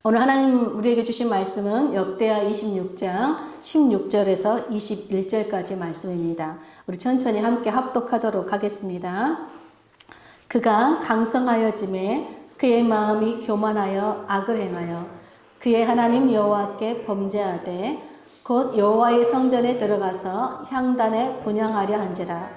오늘 하나님 우리에게 주신 말씀은 역대하 26장 16절에서 21절까지 말씀입니다. 우리 천천히 함께 합독하도록 하겠습니다. 그가 강성하여짐에 그의 마음이 교만하여 악을 행하여 그의 하나님 여호와께 범죄하되 곧 여호와의 성전에 들어가서 향단에 분향하려 한지라.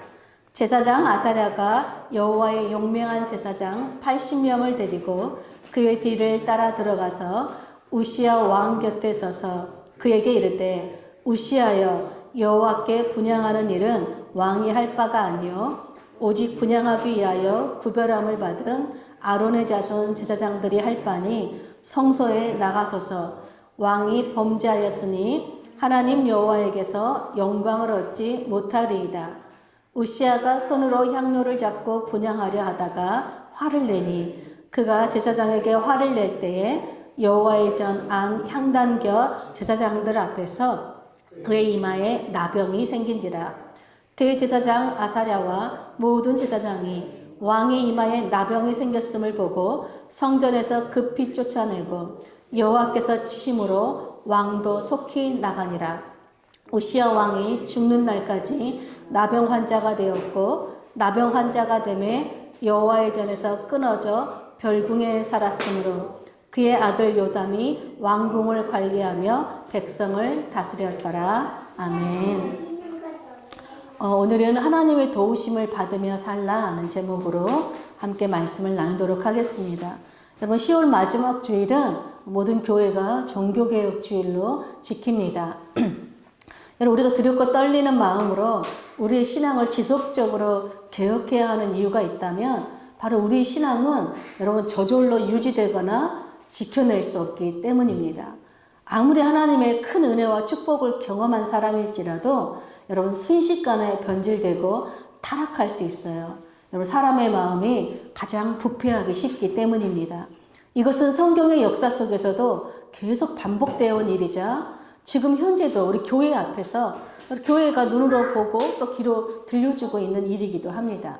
제사장 아사랴가 여호와의 용맹한 제사장 80명을 데리고 그의 뒤를 따라 들어가서 우시야 왕 곁에 서서 그에게 이르되 우시야여, 여호와께 분향하는 일은 왕이 할 바가 아니요 오직 분향하기 위하여 구별함을 받은 아론의 자손 제사장들이 할 바니 성소에 나가소서. 왕이 범죄하였으니 하나님 여호와에게서 영광을 얻지 못하리이다. 우시야가 손으로 향로를 잡고 분향하려 하다가 화를 내니 그가 제사장에게 화를 낼 때에 여호와의 전 안 향단겨 제사장들 앞에서 그의 이마에 나병이 생긴지라. 대제사장 아사랴와 모든 제사장이 왕의 이마에 나병이 생겼음을 보고 성전에서 급히 쫓아내고 여호와께서 치심으로 왕도 속히 나가니라. 우시야 왕이 죽는 날까지 나병 환자가 되었고 나병 환자가 되매 여호와의 전에서 끊어져 별궁에 살았으므로 그의 아들 요담이 왕궁을 관리하며 백성을 다스렸더라. 아멘. 오늘은 하나님의 도우심을 받으며 살라 하는 제목으로 함께 말씀을 나누도록 하겠습니다. 여러분, 10월 마지막 주일은 모든 교회가 종교개혁 주일로 지킵니다. 여러분, 우리가 두렵고 떨리는 마음으로 우리의 신앙을 지속적으로 개혁해야 하는 이유가 있다면 바로 우리의 신앙은 여러분 저절로 유지되거나 지켜낼 수 없기 때문입니다. 아무리 하나님의 큰 은혜와 축복을 경험한 사람일지라도 여러분 순식간에 변질되고 타락할 수 있어요. 여러분, 사람의 마음이 가장 부패하기 쉽기 때문입니다. 이것은 성경의 역사 속에서도 계속 반복되어 온 일이자 지금 현재도 우리 교회 앞에서 교회가 눈으로 보고 또 귀로 들려주고 있는 일이기도 합니다.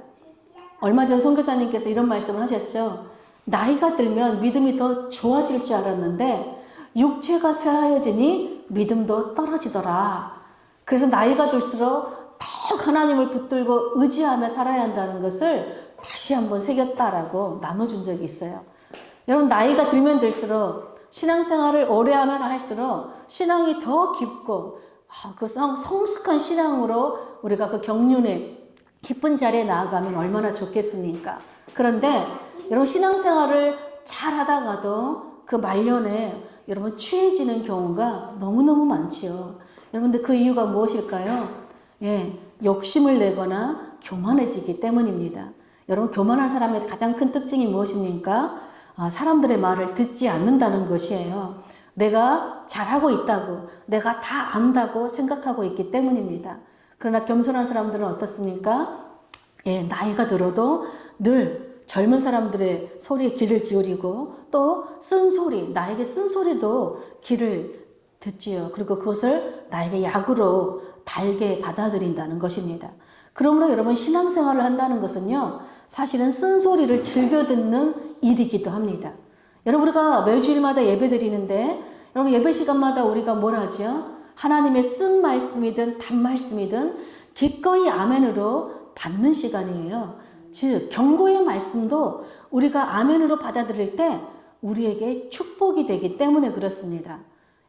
얼마 전 선교사님께서 이런 말씀을 하셨죠. 나이가 들면 믿음이 더 좋아질 줄 알았는데 육체가 쇠하여지니 믿음도 떨어지더라. 그래서 나이가 들수록 더욱 하나님을 붙들고 의지하며 살아야 한다는 것을 다시 한번 새겼다라고 나눠준 적이 있어요. 여러분, 나이가 들면 들수록 신앙생활을 오래 하면 할수록 신앙이 더 깊고 그 성숙한 신앙으로 우리가 그 경륜의 깊은 자리에 나아가면 얼마나 좋겠습니까? 그런데 여러분, 신앙생활을 잘 하다가도 그 말년에 여러분 취해지는 경우가 너무너무 많지요. 여러분들 그 이유가 무엇일까요? 욕심을 내거나 교만해지기 때문입니다. 여러분, 교만한 사람의 가장 큰 특징이 무엇입니까? 사람들의 말을 듣지 않는다는 것이에요. 내가 잘하고 있다고, 내가 다 안다고 생각하고 있기 때문입니다. 그러나 겸손한 사람들은 어떻습니까? 나이가 들어도 늘 젊은 사람들의 소리에 귀를 기울이고 또 쓴소리, 나에게 쓴소리도 귀를 듣지요. 그리고 그것을 나에게 약으로 달게 받아들인다는 것입니다. 그러므로 여러분, 신앙생활을 한다는 것은요, 사실은 쓴소리를 즐겨 듣는 일이기도 합니다. 여러분, 우리가 매주일마다 예배 드리는데 여러분, 예배 시간마다 우리가 뭘 하죠? 하나님의 쓴 말씀이든 단 말씀이든 기꺼이 아멘으로 받는 시간이에요. 즉, 경고의 말씀도 우리가 아멘으로 받아들일 때 우리에게 축복이 되기 때문에 그렇습니다.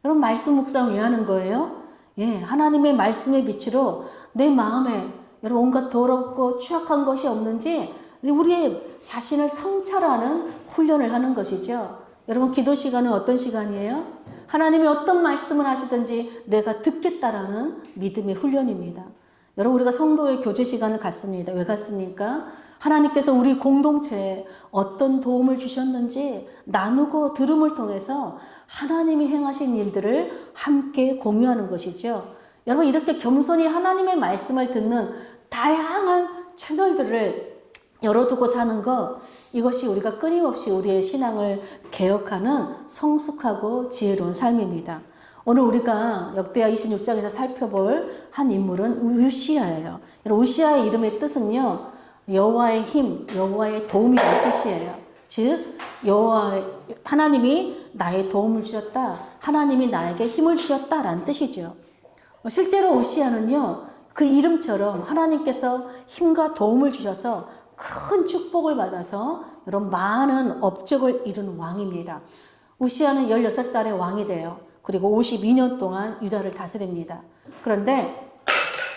여러분, 말씀 묵상 왜 하는 거예요? 하나님의 말씀의 빛으로 내 마음에 여러분 온갖 더럽고 취약한 것이 없는지 우리의 자신을 성찰하는 훈련을 하는 것이죠. 여러분, 기도 시간은 어떤 시간이에요? 하나님이 어떤 말씀을 하시든지 내가 듣겠다라는 믿음의 훈련입니다. 여러분, 우리가 성도의 교제 시간을 갖습니다. 왜 갖습니까? 하나님께서 우리 공동체에 어떤 도움을 주셨는지 나누고 들음을 통해서 하나님이 행하신 일들을 함께 공유하는 것이죠. 여러분, 이렇게 겸손히 하나님의 말씀을 듣는 다양한 채널들을 열어두고 사는 것, 이것이 우리가 끊임없이 우리의 신앙을 개혁하는 성숙하고 지혜로운 삶입니다. 오늘 우리가 역대하 26장에서 살펴볼 한 인물은 우시야예요. 우시야의 이름의 뜻은요, 여호와의 힘, 여호와의 도움이라는 뜻이에요. 즉, 하나님이 나의 도움을 주셨다. 하나님이 나에게 힘을 주셨다라는 뜻이죠. 실제로 우시야는요, 그 이름처럼 하나님께서 힘과 도움을 주셔서 큰 축복을 받아서 여러분 많은 업적을 이룬 왕입니다. 우시야는 16살에 왕이 돼요. 그리고 52년 동안 유다를 다스립니다. 그런데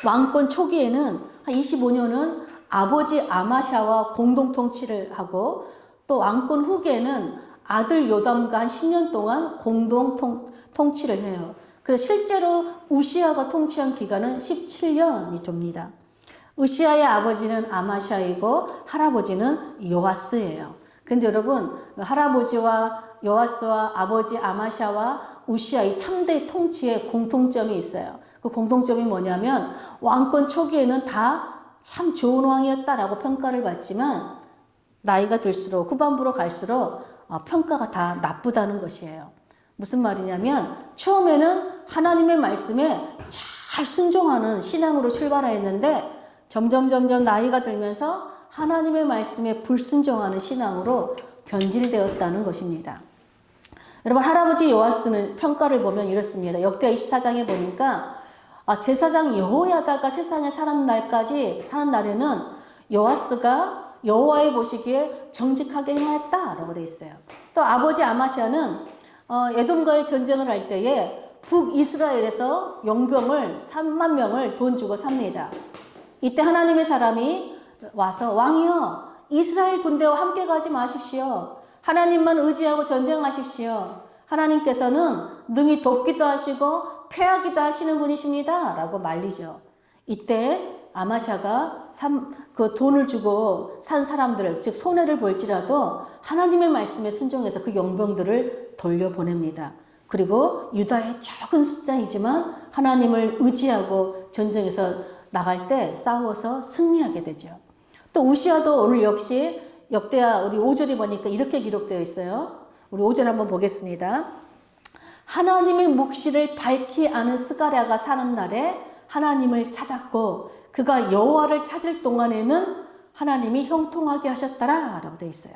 왕권 초기에는 한 25년은 아버지 아마샤와 공동 통치를 하고 또 왕권 후기에는 아들 요담과 한 10년 동안 공동 통치를 해요. 그래서 실제로 우시야가 통치한 기간은 17년이 됩니다. 우시야의 아버지는 아마샤이고 할아버지는 요아스예요. 근데 여러분, 할아버지와 요아스와 아버지 아마샤와 우시야 이 3대 통치에 공통점이 있어요. 그 공통점이 뭐냐면 왕권 초기에는 다 참 좋은 왕이었다라고 평가를 받지만 나이가 들수록 후반부로 갈수록 평가가 다 나쁘다는 것이에요. 무슨 말이냐면 처음에는 하나님의 말씀에 잘 순종하는 신앙으로 출발했는데 점점 나이가 들면서 하나님의 말씀에 불순종하는 신앙으로 변질되었다는 것입니다. 여러분, 할아버지 요아스는 평가를 보면 이렇습니다. 역대하 24장에 보니까 제사장 여호야다가 세상에 사는 날에는 요아스가 여호와의 보시기에 정직하게 행하였다라고 되어 있어요. 또 아버지 아마샤는 에돔과의 전쟁을 할 때에 북이스라엘에서 용병을 3만 명을 돈 주고 삽니다. 이때 하나님의 사람이 와서 왕이여 이스라엘 군대와 함께 가지 마십시오. 하나님만 의지하고 전쟁하십시오. 하나님께서는 능히 돕기도 하시고 패하기도 하시는 분이십니다. 라고 말리죠. 이때 아마샤가 그 돈을 주고 산 사람들, 즉 손해를 볼지라도 하나님의 말씀에 순종해서 그 용병들을 돌려보냅니다. 그리고 유다의 적은 숫자이지만 하나님을 의지하고 전쟁에서 나갈 때 싸워서 승리하게 되죠. 또 우시야도 오늘 역시 역대하 우리 5절에 보니까 이렇게 기록되어 있어요. 우리 5절 한번 보겠습니다. 하나님의 묵시를 밝히 아는 스가랴가 사는 날에 하나님을 찾았고 그가 여호와를 찾을 동안에는 하나님이 형통하게 하셨더라 라고 되어 있어요.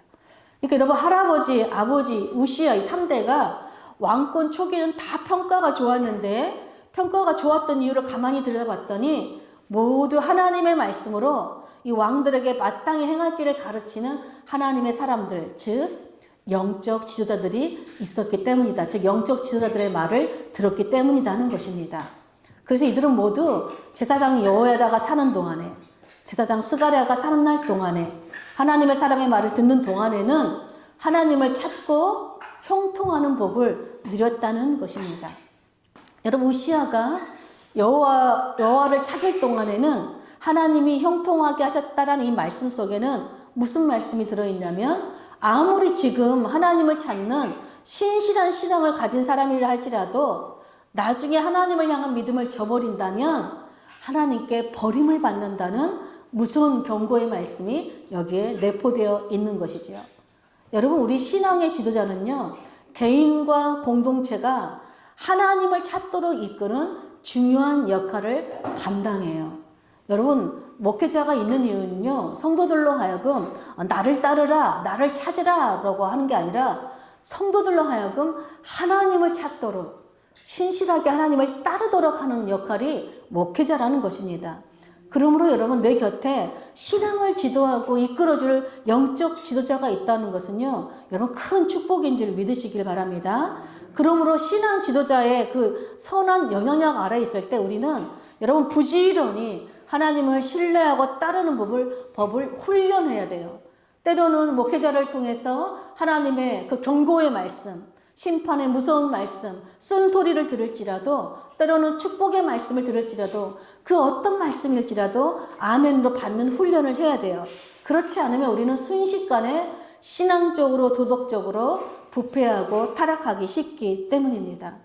그러니까 여러분 할아버지, 아버지, 우시야 이 3대가 왕권 초기에는 다 평가가 좋았는데 평가가 좋았던 이유를 가만히 들여다봤더니 모두 하나님의 말씀으로 이 왕들에게 마땅히 행할 길을 가르치는 하나님의 사람들, 즉 영적 지도자들이 있었기 때문이다. 즉 영적 지도자들의 말을 들었기 때문이라는 것입니다. 그래서 이들은 모두 제사장 여호야다가 사는 동안에, 제사장 스가랴가 사는 날 동안에, 하나님의 사람의 말을 듣는 동안에는 하나님을 찾고 형통하는 복을 누렸다는 것입니다. 여러분 우시야가 여호와를 찾을 동안에는 하나님이 형통하게 하셨다라는 이 말씀 속에는 무슨 말씀이 들어있냐면 아무리 지금 하나님을 찾는 신실한 신앙을 가진 사람이라 할지라도 나중에 하나님을 향한 믿음을 저버린다면 하나님께 버림을 받는다는 무서운 경고의 말씀이 여기에 내포되어 있는 것이죠. 여러분 우리 신앙의 지도자는요 개인과 공동체가 하나님을 찾도록 이끄는 중요한 역할을 감당해요. 여러분 목회자가 있는 이유는요 성도들로 하여금 나를 따르라 나를 찾으라 라고 하는 게 아니라 성도들로 하여금 하나님을 찾도록 신실하게 하나님을 따르도록 하는 역할이 목회자라는 것입니다. 그러므로 여러분 내 곁에 신앙을 지도하고 이끌어줄 영적 지도자가 있다는 것은요 여러분 큰 축복인 줄 믿으시길 바랍니다. 그러므로 신앙 지도자의 그 선한 영향력 아래 있을 때 우리는 여러분 부지런히 하나님을 신뢰하고 따르는 법을 훈련해야 돼요. 때로는 목회자를 통해서 하나님의 그 경고의 말씀, 심판의 무서운 말씀, 쓴소리를 들을지라도 때로는 축복의 말씀을 들을지라도 그 어떤 말씀일지라도 아멘으로 받는 훈련을 해야 돼요. 그렇지 않으면 우리는 순식간에 신앙적으로 도덕적으로 부패하고 타락하기 쉽기 때문입니다.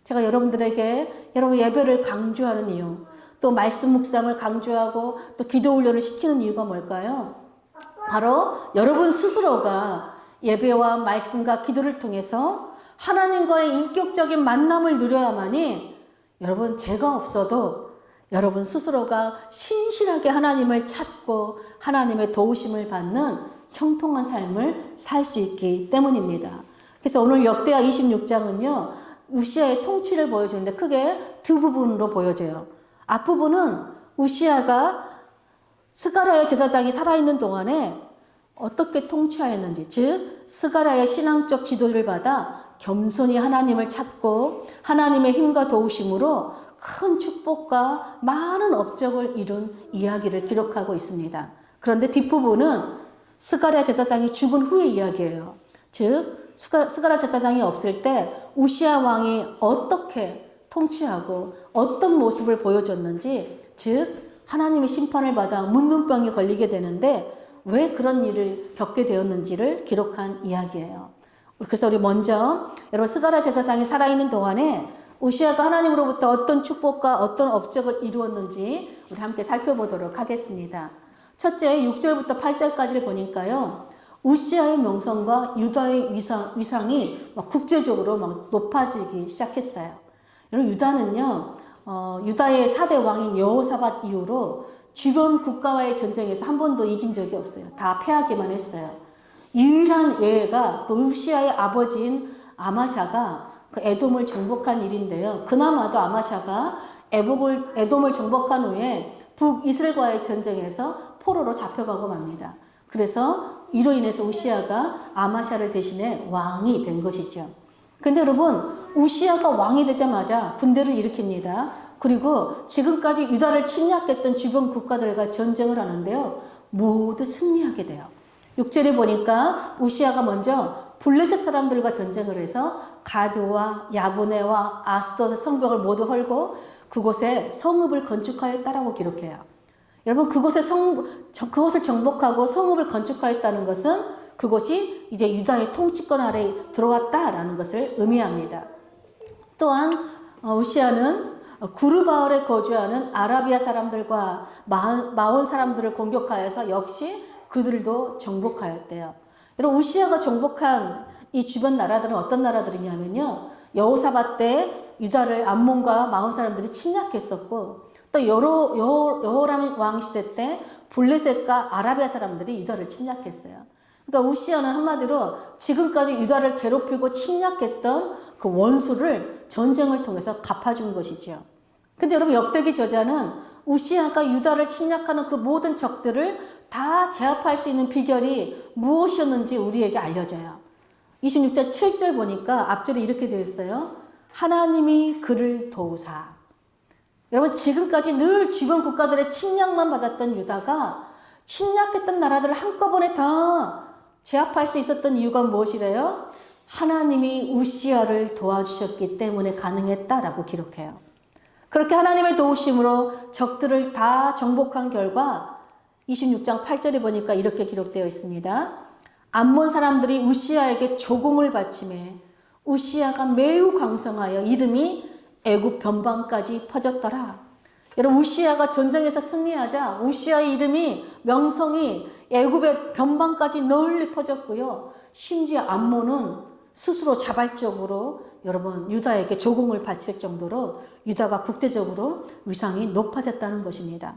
제가 여러분들에게 여러분 예배를 강조하는 이유, 또 말씀 묵상을 강조하고 또 기도 훈련을 시키는 이유가 뭘까요? 바로 여러분 스스로가 예배와 말씀과 기도를 통해서 하나님과의 인격적인 만남을 누려야만이 여러분 죄가 없어도 여러분 스스로가 신실하게 하나님을 찾고 하나님의 도우심을 받는 형통한 삶을 살 수 있기 때문입니다. 그래서 오늘 역대하 26장은요. 우시아의 통치를 보여주는데 크게 두 부분으로 보여져요. 앞부분은 우시아가 스가랴의 제사장이 살아있는 동안에 어떻게 통치하였는지, 즉 스가랴의 신앙적 지도를 받아 겸손히 하나님을 찾고 하나님의 힘과 도우심으로 큰 축복과 많은 업적을 이룬 이야기를 기록하고 있습니다. 그런데 뒷부분은 스가랴 제사장이 죽은 후의 이야기예요. 즉 스가랴 제사장이 없을 때 우시아 왕이 어떻게 통치하고 어떤 모습을 보여줬는지, 즉 하나님의 심판을 받아 문둥병에 걸리게 되는데 왜 그런 일을 겪게 되었는지를 기록한 이야기예요. 그래서 우리 먼저 여러분 스가랴 제사장이 살아있는 동안에 우시아가 하나님으로부터 어떤 축복과 어떤 업적을 이루었는지 우리 함께 살펴보도록 하겠습니다. 첫째 6절부터 8절까지를 보니까요. 우시아의 명성과 유다의 위상이 막 국제적으로 막 높아지기 시작했어요. 여러분 유다는요. 유다의 4대 왕인 여호사밧 이후로 주변 국가와의 전쟁에서 한 번도 이긴 적이 없어요. 다 패하기만 했어요. 유일한 예가 그 우시아의 아버지인 아마샤가 그 에돔을 정복한 일인데요. 그나마도 아마샤가 에돔을 정복한 후에 북이스라엘과의 전쟁에서 포로로 잡혀가고 맙니다. 그래서 이로 인해서 우시아가 아마샤를 대신해 왕이 된 것이죠. 근데 여러분 우시아가 왕이 되자마자 군대를 일으킵니다. 그리고 지금까지 유다를 침략했던 주변 국가들과 전쟁을 하는데요. 모두 승리하게 돼요. 6절에 보니까 우시아가 먼저 블레셋 사람들과 전쟁을 해서 가드와 야브네와 아스돗 성벽을 모두 헐고 그곳에 성읍을 건축하였다라고 기록해요. 여러분 그것을 정복하고 성읍을 건축하였다는 것은 그것이 이제 유다의 통치권 아래에 들어왔다라는 것을 의미합니다. 또한 우시아는 구르바알에 거주하는 아라비아 사람들과 마온 사람들을 공격하여서 역시 그들도 정복하였대요. 여러분 우시아가 정복한 이 주변 나라들은 어떤 나라들이냐면요. 여호사밧 때 유다를 암몬과 마온 사람들이 침략했었고 또 여호람 왕 시대 때 블레셋과 아라비아 사람들이 유다를 침략했어요. 그러니까 우시아는 한마디로 지금까지 유다를 괴롭히고 침략했던 그 원수를 전쟁을 통해서 갚아준 것이죠. 근데 여러분 역대기 저자는 우시아가 유다를 침략하는 그 모든 적들을 다 제압할 수 있는 비결이 무엇이었는지 우리에게 알려줘요. 26절 7절 보니까 앞절에 이렇게 되어 있어요. 하나님이 그를 도우사. 여러분 지금까지 늘 주변 국가들의 침략만 받았던 유다가 침략했던 나라들을 한꺼번에 다 제압할 수 있었던 이유가 무엇이래요? 하나님이 우시아를 도와주셨기 때문에 가능했다라고 기록해요. 그렇게 하나님의 도우심으로 적들을 다 정복한 결과 26장 8절에 보니까 이렇게 기록되어 있습니다. 암몬 사람들이 우시아에게 조공을 바치매 우시아가 매우 강성하여 이름이 애굽 변방까지 퍼졌더라. 여러분 우시아가 전쟁에서 승리하자 우시아의 이름이 명성이 애굽의 변방까지 널리 퍼졌고요. 심지어 암몬은 스스로 자발적으로 여러분 유다에게 조공을 바칠 정도로 유다가 국제적으로 위상이 높아졌다는 것입니다.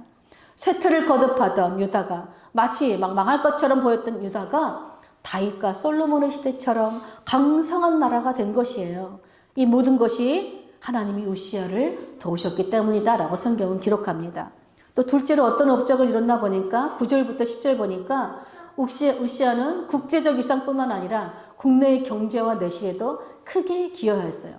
쇠퇴를 거듭하던 유다가 마치 막 망할 것처럼 보였던 유다가 다윗과 솔로몬의 시대처럼 강성한 나라가 된 것이에요. 이 모든 것이 하나님이 우시아를 도우셨기 때문이다라고 성경은 기록합니다. 또 둘째로 어떤 업적을 이뤘나 보니까 9절부터 10절 보니까 우시아는 국제적 위상뿐만 아니라 국내의 경제와 내실에도 크게 기여하였어요.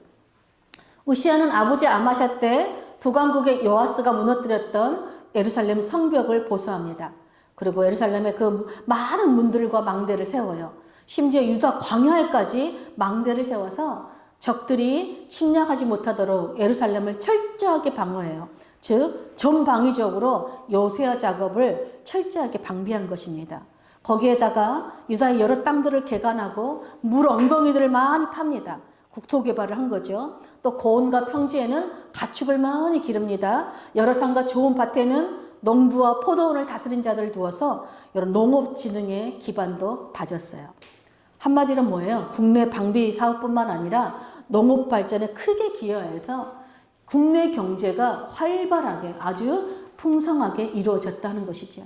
우시아는 아버지 아마샤 때 북왕국의 요아스가 무너뜨렸던 예루살렘 성벽을 보수합니다. 그리고 예루살렘에 그 많은 문들과 망대를 세워요. 심지어 유다 광야에까지 망대를 세워서 적들이 침략하지 못하도록 예루살렘을 철저하게 방어해요. 즉 전방위적으로 요새화 작업을 철저하게 방비한 것입니다. 거기에다가 유다의 여러 땅들을 개간하고 물 엉덩이들을 많이 팝니다. 국토 개발을 한 거죠. 또 고원과 평지에는 가축을 많이 기릅니다. 여러 산과 좋은 밭에는 농부와 포도원을 다스린 자들을 두어서 여러 농업진흥의 기반도 다졌어요. 한마디로 뭐예요? 국내 방비 사업뿐만 아니라 농업 발전에 크게 기여해서 국내 경제가 활발하게 아주 풍성하게 이루어졌다는 것이죠.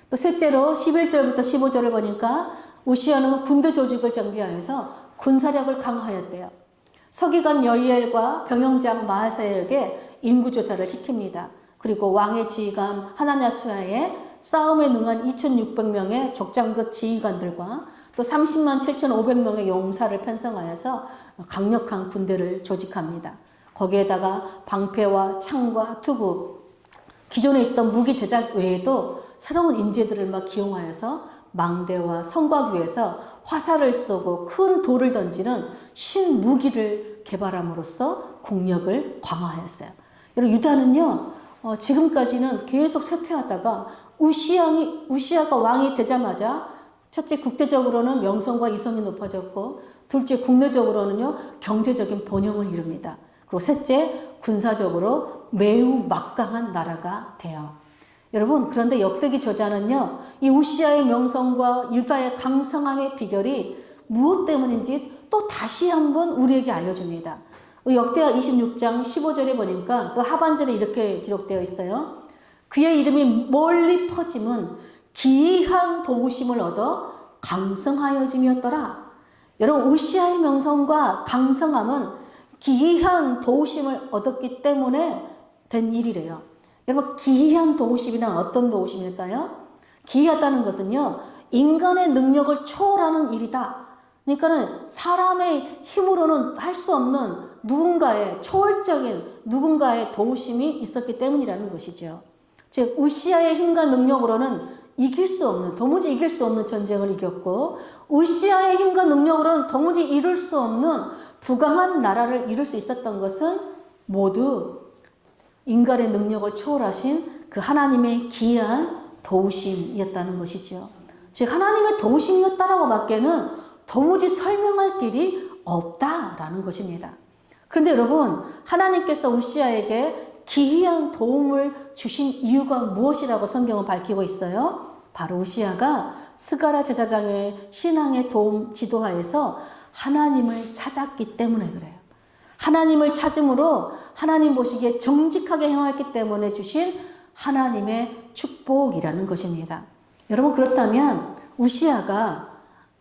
또 셋째로 11절부터 15절을 보니까 우시아는 군대 조직을 정비하여서 군사력을 강화하였대요. 서기관 여이엘과 병영장 마하세엘에게 인구조사를 시킵니다. 그리고 왕의 지휘관 하나냐 수야에 싸움에 능한 2,600명의 족장급 지휘관들과 또 30만 7,500명의 용사를 편성하여서 강력한 군대를 조직합니다. 거기에다가 방패와 창과 투구, 기존에 있던 무기 제작 외에도 새로운 인재들을 막 기용하여서 망대와 성곽 위에서 화살을 쏘고 큰 돌을 던지는 신무기를 개발함으로써 국력을 강화하였어요. 여러분, 유다는요, 지금까지는 계속 쇠퇴하다가 우시아가 왕이 되자마자 첫째, 국제적으로는 명성과 이성이 높아졌고, 둘째, 국내적으로는요, 경제적인 번영을 이룹니다. 그리고 셋째, 군사적으로 매우 막강한 나라가 돼요. 여러분, 그런데 역대기 저자는요, 이 우시아의 명성과 유다의 강성함의 비결이 무엇 때문인지 또 다시 한번 우리에게 알려줍니다. 역대하 26장 15절에 보니까 그 하반절에 이렇게 기록되어 있어요. 그의 이름이 멀리 퍼짐은 기이한 도우심을 얻어 강성하여짐이었더라. 여러분, 우시아의 명성과 강성함은 기이한 도우심을 얻었기 때문에 된 일이래요. 여러분, 기이한 도우심이란 어떤 도우심일까요? 기이하다는 것은요, 인간의 능력을 초월하는 일이다. 그러니까는 사람의 힘으로는 할 수 없는 누군가의 초월적인 누군가의 도우심이 있었기 때문이라는 것이죠. 즉, 우시아의 힘과 능력으로는 도무지 이길 수 없는 전쟁을 이겼고, 우시아의 힘과 능력으로는 도무지 이룰 수 없는 부강한 나라를 이룰 수 있었던 것은 모두 인간의 능력을 초월하신 그 하나님의 기이한 도우심이었다는 것이죠. 즉, 하나님의 도우심이었다라고 밖에는 도무지 설명할 길이 없다라는 것입니다. 그런데 여러분, 하나님께서 우시아에게 기이한 도움을 주신 이유가 무엇이라고 성경은 밝히고 있어요? 바로 우시아가 스가랴 제사장의 신앙의 도움 지도하에서 하나님을 찾았기 때문에 그래요. 하나님을 찾음으로 하나님 보시기에 정직하게 행하였기 때문에 주신 하나님의 축복이라는 것입니다. 여러분, 그렇다면 우시아가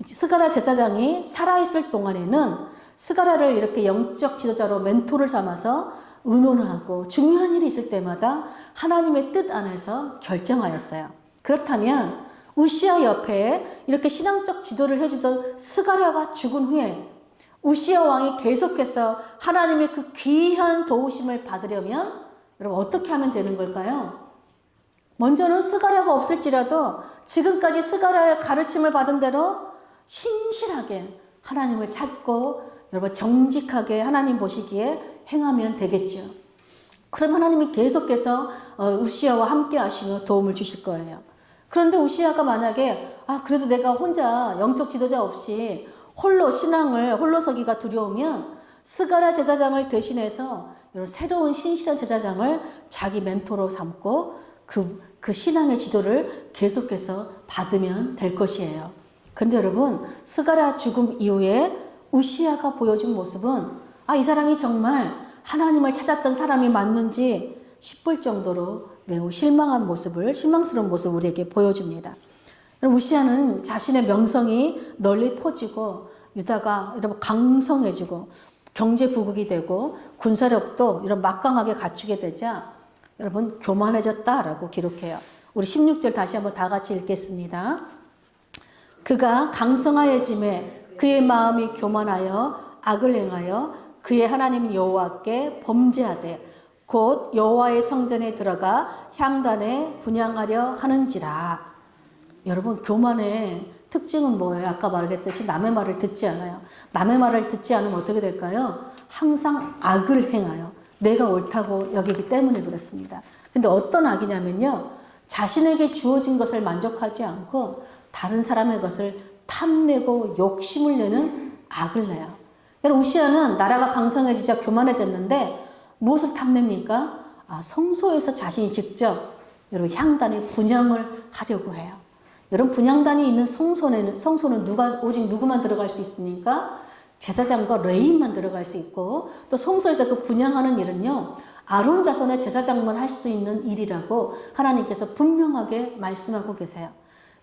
스가랴 제사장이 살아있을 동안에는 스가랴를 이렇게 영적 지도자로 멘토를 삼아서 의논을 하고 중요한 일이 있을 때마다 하나님의 뜻 안에서 결정하였어요. 그렇다면 우시아 옆에 이렇게 신앙적 지도를 해주던 스가랴가 죽은 후에 우시아 왕이 계속해서 하나님의 그 귀한 도우심을 받으려면 여러분, 어떻게 하면 되는 걸까요? 먼저는 스가랴가 없을지라도 지금까지 스가랴의 가르침을 받은 대로 신실하게 하나님을 찾고 여러분, 정직하게 하나님 보시기에 행하면 되겠죠. 그럼 하나님이 계속해서 우시아와 함께 하시며 도움을 주실 거예요. 그런데 우시아가 만약에 그래도 내가 혼자 영적 지도자 없이 홀로 신앙을 홀로 서기가 두려우면 스가랴 제사장을 대신해서 새로운 신실한 제사장을 자기 멘토로 삼고 그 신앙의 지도를 계속해서 받으면 될 것이에요. 그런데 여러분, 스가랴 죽음 이후에 우시아가 보여준 모습은 이 사람이 정말 하나님을 찾았던 사람이 맞는지 싶을 정도로 매우 실망스러운 모습을 우리에게 보여줍니다. 우시아는 자신의 명성이 널리 퍼지고 유다가 이런 강성해지고 경제 부국이 되고 군사력도 이런 막강하게 갖추게 되자 여러분 교만해졌다라고 기록해요. 우리 16절 다시 한번 다 같이 읽겠습니다. 그가 강성하여짐에 그의 마음이 교만하여 악을 행하여 그의 하나님 여호와께 범죄하되 곧 여호와의 성전에 들어가 향단에 분향하려 하는지라. 여러분, 교만의 특징은 뭐예요? 아까 말했듯이 남의 말을 듣지 않아요. 남의 말을 듣지 않으면 어떻게 될까요? 항상 악을 행하여 내가 옳다고 여기기 때문에 그렇습니다. 근데 어떤 악이냐면요, 자신에게 주어진 것을 만족하지 않고 다른 사람의 것을 탐내고 욕심을 내는 악을 내요. 여러분, 우시아는 나라가 강성해지자 교만해졌는데 무엇을 탐냅니까? 성소에서 자신이 직접 여러분 향단에 분향을 하려고 해요. 여러분, 분향단이 있는 성소는 오직 누구만 들어갈 수 있습니까? 제사장과 레위인만 들어갈 수 있고, 또 성소에서 그 분향하는 일은요, 아론 자손의 제사장만 할 수 있는 일이라고 하나님께서 분명하게 말씀하고 계세요.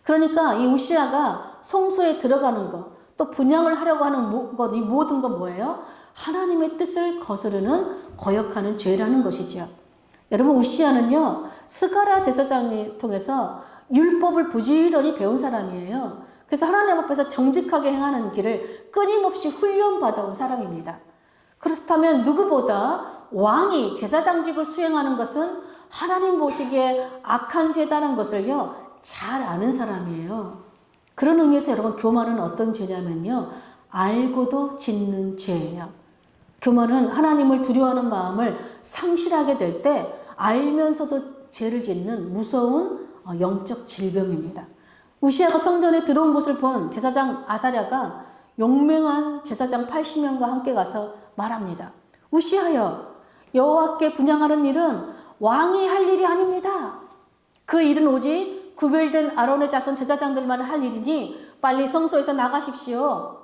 그러니까 이 우시아가 성소에 들어가는 것, 또 분양을 하려고 하는 것, 이 모든 건 뭐예요? 하나님의 뜻을 거스르는 거역하는 죄라는 것이죠. 여러분, 우시야는요, 스가랴 제사장을 통해서 율법을 부지런히 배운 사람이에요. 그래서 하나님 앞에서 정직하게 행하는 길을 끊임없이 훈련받아온 사람입니다. 그렇다면 누구보다 왕이 제사장직을 수행하는 것은 하나님 보시기에 악한 죄다라는 것을요, 잘 아는 사람이에요. 그런 의미에서 여러분, 교만은 어떤 죄냐면요, 알고도 짓는 죄예요. 교만은 하나님을 두려워하는 마음을 상실하게 될 때 알면서도 죄를 짓는 무서운 영적 질병입니다. 우시야가 성전에 들어온 것을 본 제사장 아사랴가 용맹한 제사장 80명과 함께 가서 말합니다. 우시야여, 여호와께 분향하는 일은 왕이 할 일이 아닙니다. 그 일은 오직 구별된 아론의 자손 제사장들만 할 일이니 빨리 성소에서 나가십시오.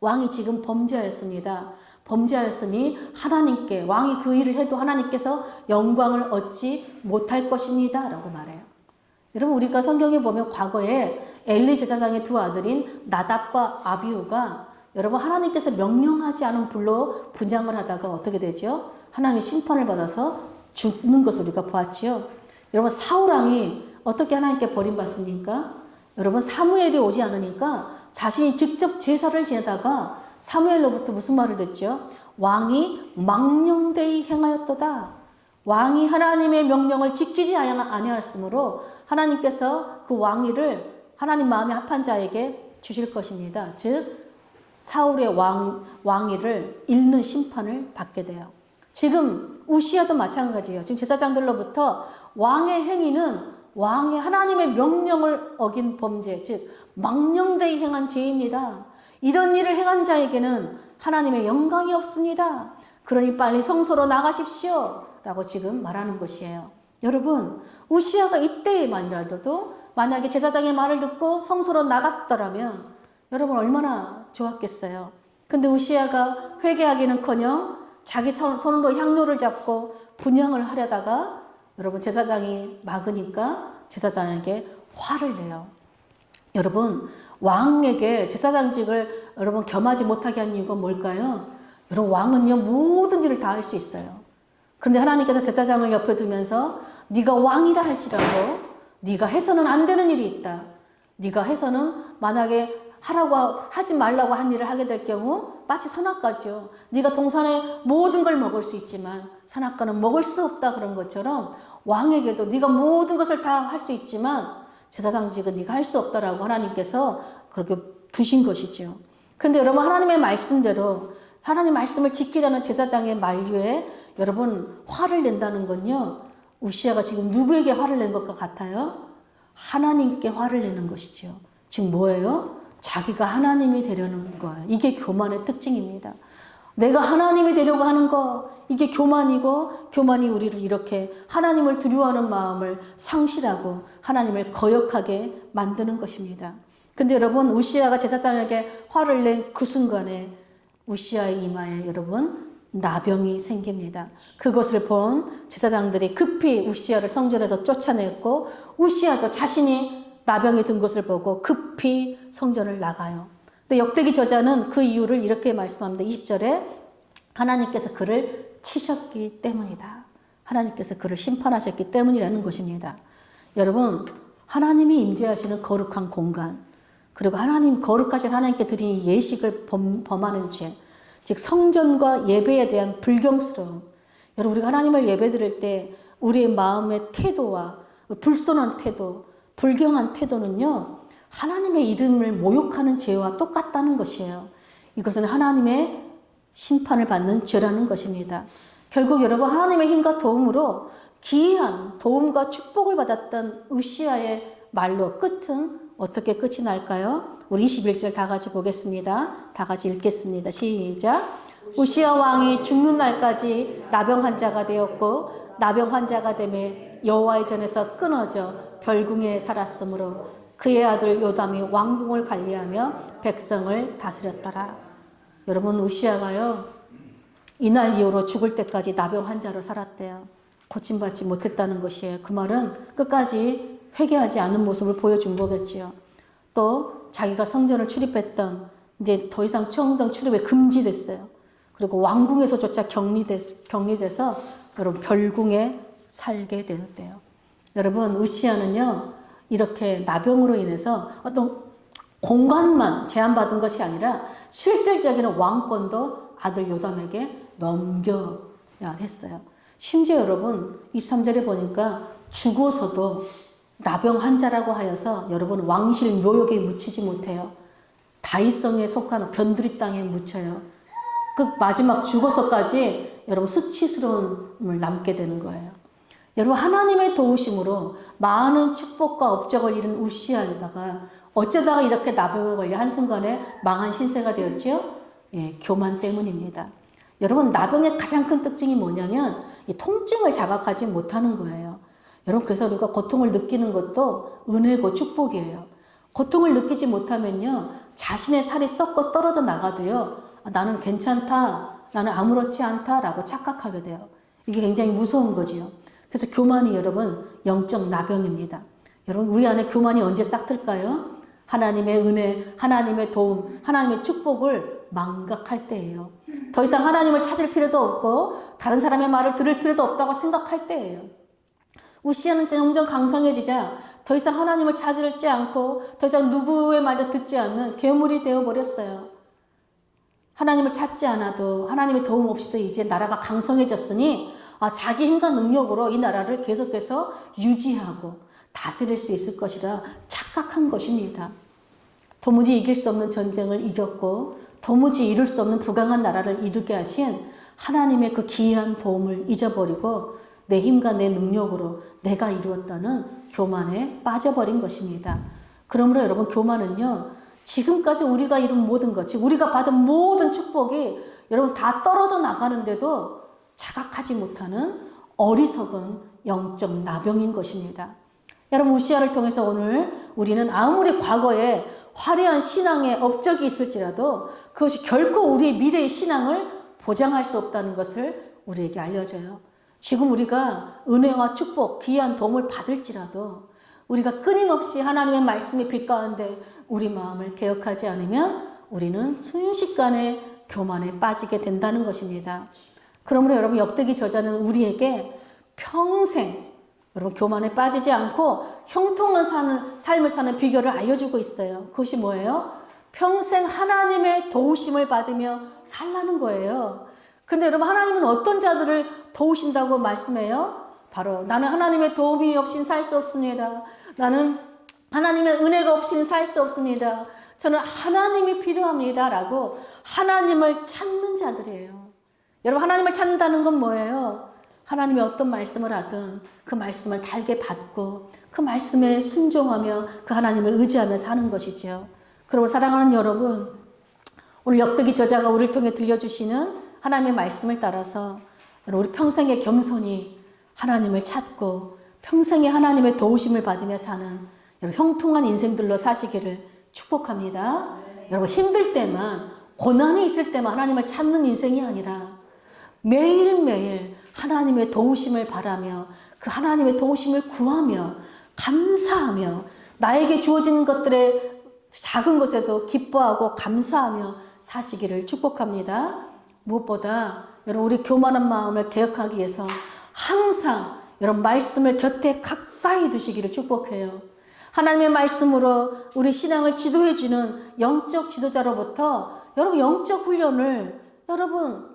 왕이 지금 범죄하였습니다. 범죄하였으니 하나님께, 왕이 그 일을 해도 하나님께서 영광을 얻지 못할 것입니다. 라고 말해요. 여러분, 우리가 성경에 보면 과거에 엘리 제사장의 두 아들인 나답과 아비후가 여러분, 하나님께서 명령하지 않은 불로 분향을 하다가 어떻게 되죠? 하나님의 심판을 받아서 죽는 것을 우리가 보았지요. 여러분, 사울왕이 어떻게 하나님께 버림받습니까? 여러분, 사무엘이 오지 않으니까 자신이 직접 제사를 지내다가 사무엘로부터 무슨 말을 듣죠? 왕이 망령되이 행하였도다. 왕이 하나님의 명령을 지키지 아니하였으므로 하나님께서 그 왕위를 하나님 마음에 합한 자에게 주실 것입니다. 즉 사울의 왕위를 잃는 심판을 받게 돼요. 지금 우시야도 마찬가지예요. 지금 제사장들로부터 왕의 행위는 왕의 하나님의 명령을 어긴 범죄, 즉 망령되이 행한 죄입니다. 이런 일을 행한 자에게는 하나님의 영광이 없습니다. 그러니 빨리 성소로 나가십시오. 라고 지금 말하는 것이에요. 여러분, 우시야가 이때만이라도 만약에 제사장의 말을 듣고 성소로 나갔더라면 여러분 얼마나 좋았겠어요. 근데 우시야가 회개하기는커녕 자기 손으로 향로를 잡고 분향을 하려다가 여러분 제사장이 막으니까 제사장에게 화를 내요. 여러분, 왕에게 제사장직을 여러분 겸하지 못하게 한 이유가 뭘까요? 여러분, 왕은요 모든 일을 다 할 수 있어요. 근데 하나님께서 제사장을 옆에 두면서 네가 왕이라 할지라도 네가 해서는 안 되는 일이 있다. 네가 해서는 만약에 하지 말라고 한 일을 하게 될 경우 마치 선악과죠. 네가 동산의 모든 걸 먹을 수 있지만 선악과는 먹을 수 없다 그런 것처럼 왕에게도 네가 모든 것을 다 할 수 있지만 제사장직은 네가 할 수 없다라고 하나님께서 그렇게 두신 것이죠. 그런데 여러분, 하나님의 말씀대로 하나님 말씀을 지키려는 제사장의 만류에 여러분 화를 낸다는 건요, 우시야가 지금 누구에게 화를 낸 것과 같아요? 하나님께 화를 내는 것이죠. 지금 뭐예요? 자기가 하나님이 되려는 거예요. 이게 교만의 특징입니다. 내가 하나님이 되려고 하는 거, 이게 교만이고, 교만이 우리를 이렇게 하나님을 두려워하는 마음을 상실하고 하나님을 거역하게 만드는 것입니다. 근데 여러분, 우시야가 제사장에게 화를 낸 그 순간에 우시야의 이마에 여러분 나병이 생깁니다. 그것을 본 제사장들이 급히 우시야를 성전에서 쫓아냈고, 우시야도 자신이 나병이 든 것을 보고 급히 성전을 나가요. 근데 역대기 저자는 그 이유를 이렇게 말씀합니다. 20절에 하나님께서 그를 치셨기 때문이다. 하나님께서 그를 심판하셨기 때문이라는 것입니다. 여러분, 하나님이 임재하시는 거룩한 공간, 그리고 거룩하신 하나님께 드린 예식을 범하는 죄, 즉 성전과 예배에 대한 불경스러움. 여러분, 우리가 하나님을 예배드릴 때 우리의 마음의 태도와 불손한 태도, 불경한 태도는요, 하나님의 이름을 모욕하는 죄와 똑같다는 것이에요. 이것은 하나님의 심판을 받는 죄라는 것입니다. 결국 여러분, 하나님의 힘과 도움으로 기이한 도움과 축복을 받았던 우시야의 말로 끝은 어떻게 끝이 날까요? 우리 21절 다 같이 보겠습니다. 다 같이 읽겠습니다. 시작. 우시야 왕이 죽는 날까지 나병 환자가 되었고 나병 환자가 되매 여호와의 전에서 끊어져 별궁에 살았으므로 그의 아들 요담이 왕궁을 관리하며 백성을 다스렸더라. 여러분, 우시야가요 이날 이후로 죽을 때까지 나병 환자로 살았대요. 고침받지 못했다는 것이에요. 그 말은 끝까지 회개하지 않는 모습을 보여준 거겠지요. 또 자기가 성전을 출입했던 이제 더 이상 청정 출입이 금지됐어요. 그리고 왕궁에서조차 격리돼서 여러분 별궁에 살게 되었대요. 여러분 우시아는요 이렇게 나병으로 인해서 어떤 공간만 제한받은 것이 아니라 실질적인 왕권도 아들 요담에게 넘겨야 했어요. 심지어 여러분 23절에 보니까 죽어서도 나병 환자라고 하여서 여러분 왕실 묘역에 묻히지 못해요. 다윗성에 속한 변두리 땅에 묻혀요. 그 마지막 죽어서까지 여러분 수치스러움을 남게 되는 거예요. 여러분 하나님의 도우심으로 많은 축복과 업적을 이룬 우시아에다가 어쩌다가 이렇게 나병에 걸려 한순간에 망한 신세가 되었죠? 예, 교만 때문입니다. 여러분 나병의 가장 큰 특징이 뭐냐면 이 통증을 자각하지 못하는 거예요. 여러분 그래서 우리가 고통을 느끼는 것도 은혜고 축복이에요. 고통을 느끼지 못하면요 자신의 살이 썩고 떨어져 나가도요 나는 괜찮다, 나는 아무렇지 않다라고 착각하게 돼요. 이게 굉장히 무서운 거지요. 그래서 교만이 여러분 영적 나병입니다. 여러분 우리 안에 교만이 언제 싹 틀까요? 하나님의 은혜, 하나님의 도움, 하나님의 축복을 망각할 때예요. 더 이상 하나님을 찾을 필요도 없고 다른 사람의 말을 들을 필요도 없다고 생각할 때예요. 우시아는 점점 강성해지자 더 이상 하나님을 찾지 않고 더 이상 누구의 말도 듣지 않는 괴물이 되어버렸어요. 하나님을 찾지 않아도 하나님의 도움 없이도 이제 나라가 강성해졌으니 자기 힘과 능력으로 이 나라를 계속해서 유지하고 다스릴 수 있을 것이라 착각한 것입니다. 도무지 이길 수 없는 전쟁을 이겼고 도무지 이룰 수 없는 부강한 나라를 이루게 하신 하나님의 그 기이한 도움을 잊어버리고 내 힘과 내 능력으로 내가 이루었다는 교만에 빠져버린 것입니다. 그러므로 여러분 교만은요 지금까지 우리가 이룬 모든 것, 즉 우리가 받은 모든 축복이 여러분 다 떨어져 나가는데도 자각하지 못하는 어리석은 영적 나병인 것입니다. 여러분 우시아를 통해서 오늘 우리는 아무리 과거에 화려한 신앙의 업적이 있을지라도 그것이 결코 우리의 미래의 신앙을 보장할 수 없다는 것을 우리에게 알려줘요. 지금 우리가 은혜와 축복, 귀한 도움을 받을지라도 우리가 끊임없이 하나님의 말씀의 빛 가운데 우리 마음을 개혁하지 않으면 우리는 순식간에 교만에 빠지게 된다는 것입니다. 그러므로 여러분 역대기 저자는 우리에게 평생 여러분 교만에 빠지지 않고 형통한 삶을 사는 비결을 알려주고 있어요. 그것이 뭐예요? 평생 하나님의 도우심을 받으며 살라는 거예요. 그런데 여러분 하나님은 어떤 자들을 도우신다고 말씀해요? 바로 나는 하나님의 도움이 없이는 살 수 없습니다. 나는 하나님의 은혜가 없이는 살 수 없습니다. 저는 하나님이 필요합니다. 라고 하나님을 찾는 자들이에요. 여러분 하나님을 찾는다는 건 뭐예요? 하나님이 어떤 말씀을 하든 그 말씀을 달게 받고 그 말씀에 순종하며 그 하나님을 의지하며 사는 것이죠. 그리고 사랑하는 여러분, 오늘 역대기 저자가 우리를 통해 들려주시는 하나님의 말씀을 따라서 우리 평생의 겸손히 하나님을 찾고 평생에 하나님의 도우심을 받으며 사는 형통한 인생들로 사시기를 축복합니다. 여러분 힘들 때만 고난이 있을 때만 하나님을 찾는 인생이 아니라 매일매일 하나님의 도우심을 바라며 그 하나님의 도우심을 구하며 감사하며 나에게 주어진 것들의 작은 것에도 기뻐하고 감사하며 사시기를 축복합니다. 무엇보다 여러분 우리 교만한 마음을 개혁하기 위해서 항상 여러분 말씀을 곁에 가까이 두시기를 축복해요. 하나님의 말씀으로 우리 신앙을 지도해주는 영적 지도자로부터 여러분 영적 훈련을 여러분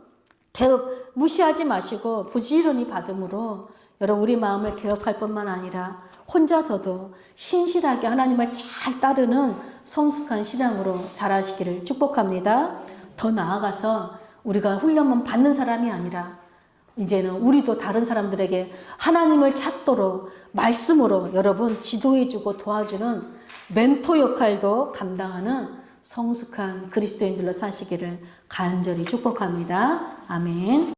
무시하지 마시고 부지런히 받음으로 여러분 우리 마음을 개혁할 뿐만 아니라 혼자서도 신실하게 하나님을 잘 따르는 성숙한 신앙으로 자라시기를 축복합니다. 더 나아가서 우리가 훈련만 받는 사람이 아니라 이제는 우리도 다른 사람들에게 하나님을 찾도록 말씀으로 여러분 지도해주고 도와주는 멘토 역할도 감당하는 성숙한 그리스도인들로 사시기를 간절히 축복합니다. 아멘.